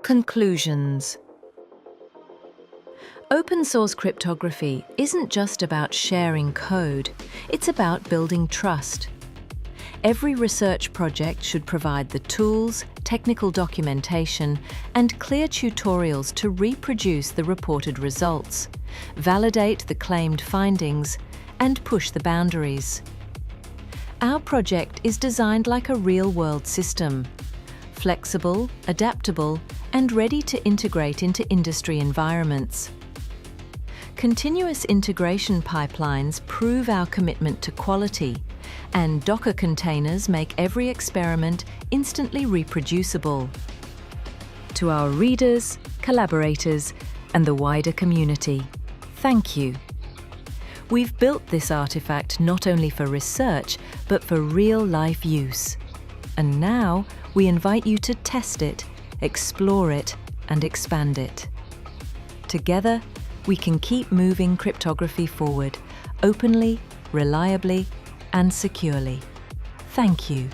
Conclusions. Open source cryptography isn't just about sharing code, it's about building trust. Every research project should provide the tools, technical documentation, and clear tutorials to reproduce the reported results, validate the claimed findings, and push the boundaries. Our project is designed like a real-world system, flexible, adaptable, and ready to integrate into industry environments. Continuous integration pipelines prove our commitment to quality, and Docker containers make every experiment instantly reproducible. To our readers, collaborators, and the wider community, thank you. We've built this artifact not only for research, but for real-life use. And now, we invite you to test it, explore it, and expand it. Together, we can keep moving cryptography forward, openly, reliably, and securely. Thank you.